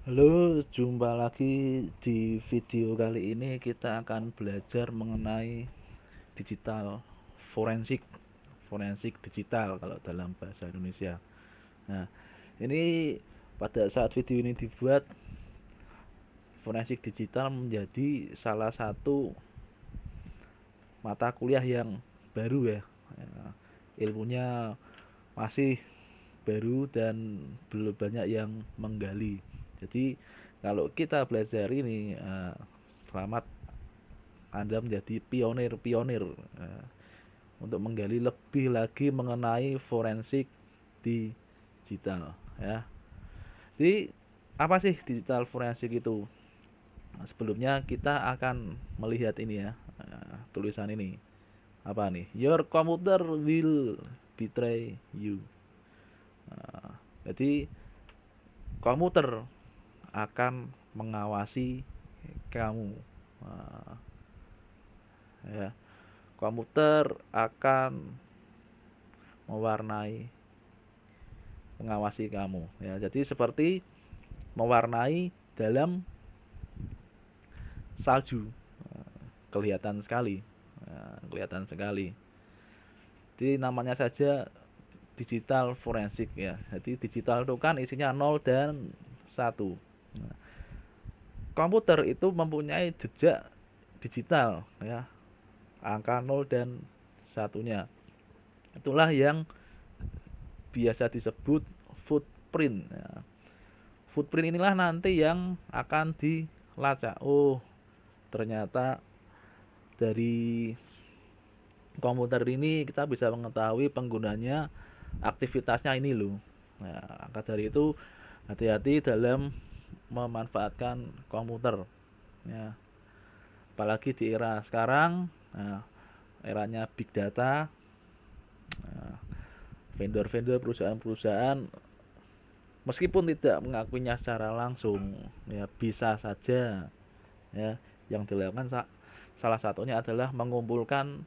Halo, jumpa lagi di video kali ini kita akan belajar mengenai digital forensik, forensik digital kalau dalam bahasa Indonesia. Nah, ini pada saat video ini dibuat, forensik digital menjadi salah satu mata kuliah yang baru ya. Ilmunya masih baru dan belum banyak yang menggali. Jadi kalau kita belajar ini, selamat Anda menjadi pionir-pionir untuk menggali lebih lagi mengenai forensik digital ya. Jadi apa sih digital forensik itu? Nah, sebelumnya kita akan melihat ini ya, tulisan ini. Apa nih? Your computer will betray you. Jadi komputer akan mengawasi kamu. Nah, ya, komputer akan mewarnai, mengawasi kamu. Ya, jadi seperti mewarnai dalam salju. Kelihatan sekali. Kelihatan sekali. Jadi namanya saja digital forensik ya. Jadi digital itu kan isinya 0 dan 1. Nah, komputer itu mempunyai jejak digital ya, angka 0 dan satunya. Itulah yang biasa disebut footprint ya. Footprint inilah nanti yang akan dilacak. Oh, ternyata dari komputer ini kita bisa mengetahui penggunanya aktivitasnya ini loh. Nah, maka dari itu hati-hati dalam memanfaatkan komputer ya. Apalagi di era sekarang, nah, eranya big data. Nah, vendor-vendor, perusahaan-perusahaan meskipun tidak mengakuinya secara langsung ya bisa saja ya yang dilakukan salah satunya adalah mengumpulkan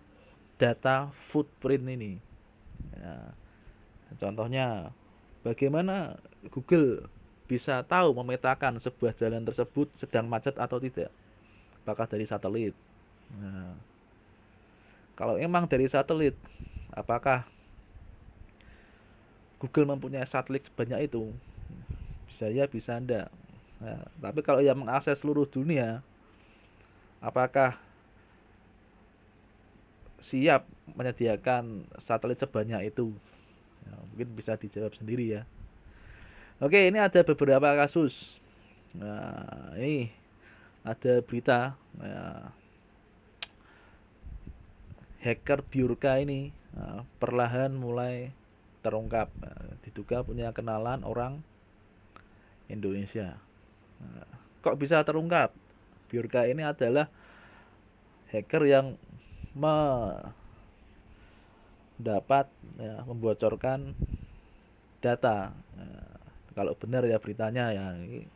data footprint ini ya. Contohnya bagaimana Google bisa tahu memetakan sebuah jalan tersebut sedang macet atau tidak, apakah dari satelit. Nah, kalau emang dari satelit, apakah Google mempunyai satelit sebanyak itu? Bisa ya, bisa enggak. Nah, tapi kalau yang mengakses seluruh dunia, apakah siap menyediakan satelit sebanyak itu? Ya, mungkin bisa dijawab sendiri ya. Oke, ini ada beberapa kasus. Nah, ini ada berita ya, hacker Biorka ini perlahan mulai terungkap. Diduga punya kenalan orang Indonesia. Nah, kok bisa terungkap? Biorka ini adalah hacker yang mendapat ya, membocorkan data. Nah, kalau benar ya beritanya ya, ini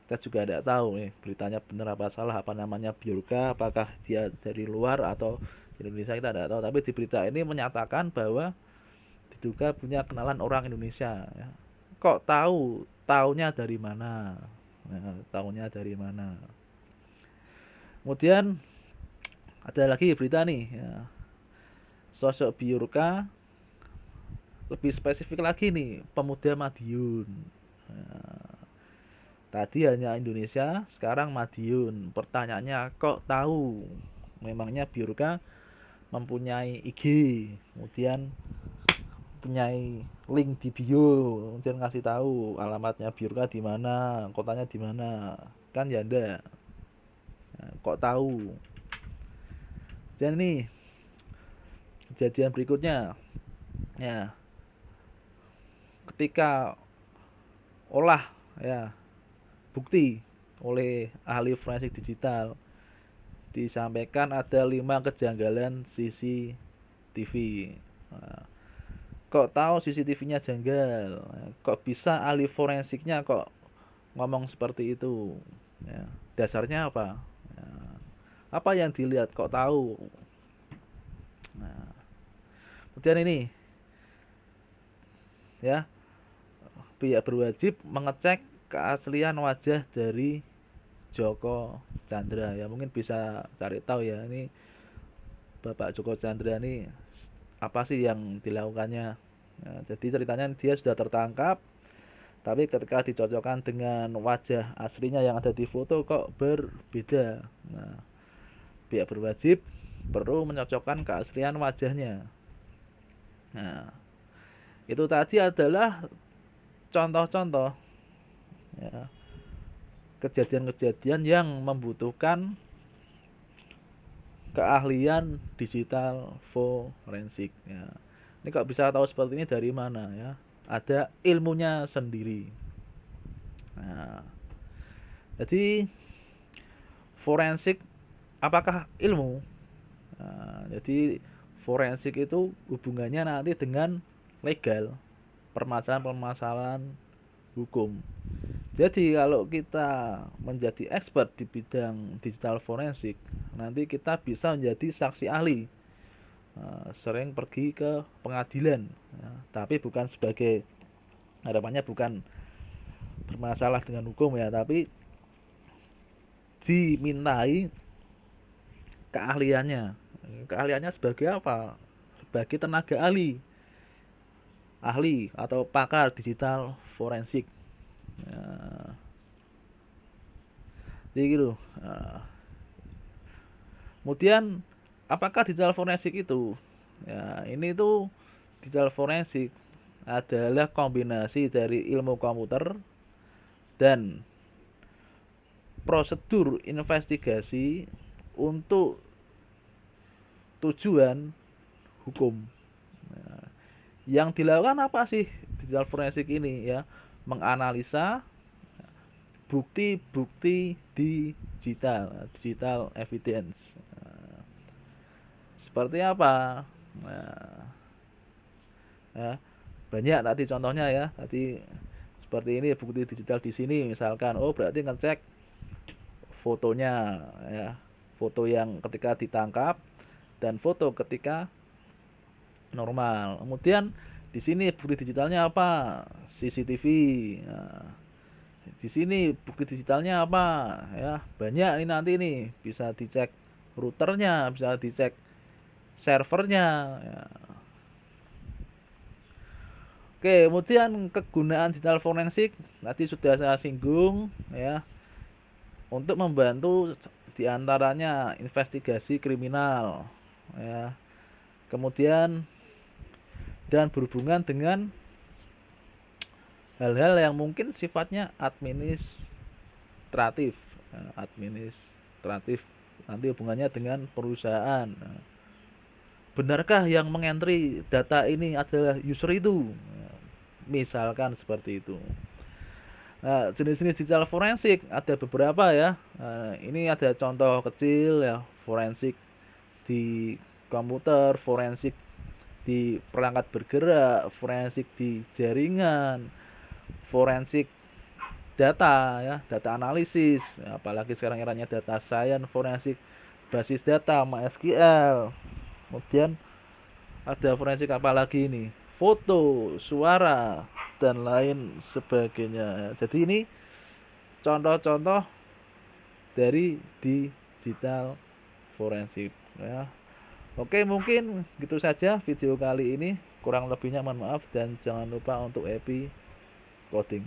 kita juga tidak tahu nih beritanya benar apa salah, apa namanya Biorka, apakah dia dari luar atau di Indonesia kita tidak tahu. Tapi di berita ini menyatakan bahwa diduga punya kenalan orang Indonesia. Ya. Kok tahu? Taunya dari mana? Nah, taunya dari mana? Kemudian ada lagi berita nih, ya. Sosok Biorka lebih spesifik lagi nih, pemuda Madiun. Nah, tadi hanya Indonesia, sekarang Madiun. Pertanyaannya, kok tahu? Memangnya Biorka mempunyai IG, kemudian mempunyai link di bio, kemudian ngasih tahu alamatnya Biorka di mana, kotanya di mana. Kan ya ndak. Nah, kok tahu? Dan nih, kejadian berikutnya. Ya, ketika olah ya bukti oleh ahli forensik digital disampaikan ada 5 kejanggalan CCTV. Nah, kok tahu CCTV-nya janggal? Kok bisa ahli forensiknya kok ngomong seperti itu? Ya, dasarnya apa? Ya, apa yang dilihat kok tahu? Nah, kemudian ini ya pihak berwajib mengecek keaslian wajah dari Joko Chandra. Ya mungkin bisa cari tahu ya, ini Bapak Joko Chandra ini apa sih yang dilakukannya. Nah, jadi ceritanya dia sudah tertangkap, tapi ketika dicocokkan dengan wajah aslinya yang ada di foto kok berbeda. Nah, pihak berwajib perlu menyocokkan keaslian wajahnya. Nah, itu tadi adalah contoh-contoh ya, kejadian-kejadian yang membutuhkan keahlian digital forensik ya. Ini kok bisa tahu seperti ini dari mana ya? Ada ilmunya sendiri. Nah, jadi forensik apakah ilmu? Nah, jadi forensik itu hubungannya nanti dengan legal, permasalahan-permasalahan hukum. Jadi kalau kita menjadi expert di bidang digital forensik, nanti kita bisa menjadi saksi ahli. Sering pergi ke pengadilan, ya, tapi bukan sebagai, harapannya bukan bermasalah dengan hukum ya, tapi dimintai keahliannya. Keahliannya sebagai apa? Sebagai tenaga ahli, ahli atau pakar digital forensik. Ya, jadi gitu. Kemudian apakah digital forensik itu? Ya, ini tuh digital forensik adalah kombinasi dari ilmu komputer dan prosedur investigasi untuk tujuan hukum. Nah, yang dilakukan apa sih digital forensik ini ya? Menganalisa bukti-bukti digital evidence. Nah, seperti apa? Nah, ya, banyak tadi contohnya ya. Tadi seperti ini bukti digital di sini misalkan, oh berarti ngecek fotonya ya, foto yang ketika ditangkap dan foto ketika normal. Kemudian di sini bukti digitalnya apa? CCTV. Nah, di sini bukti digitalnya apa? Ya, banyak ini nanti nih bisa dicek routernya, bisa dicek servernya. Ya. Oke, kemudian kegunaan digital forensik tadi sudah saya singgung ya, untuk membantu diantaranya investigasi kriminal ya, kemudian dan berhubungan dengan hal-hal yang mungkin sifatnya administratif administratif nanti hubungannya dengan perusahaan. Benarkah yang mengentri data ini adalah user itu, misalkan seperti itu. Nah, jenis-jenis digital forensik ada beberapa ya. Ini ada contoh kecil ya, forensik di komputer, forensik di perangkat bergerak, forensik di jaringan, forensik data ya, data analisis, apalagi sekarang eranya data science, forensik basis data MySQL. Kemudian ada forensik apa lagi ini? Foto, suara dan lain sebagainya. Jadi ini contoh-contoh dari digital forensik ya. Oke, mungkin gitu saja video kali ini. Kurang lebihnya mohon maaf dan jangan lupa untuk happy coding.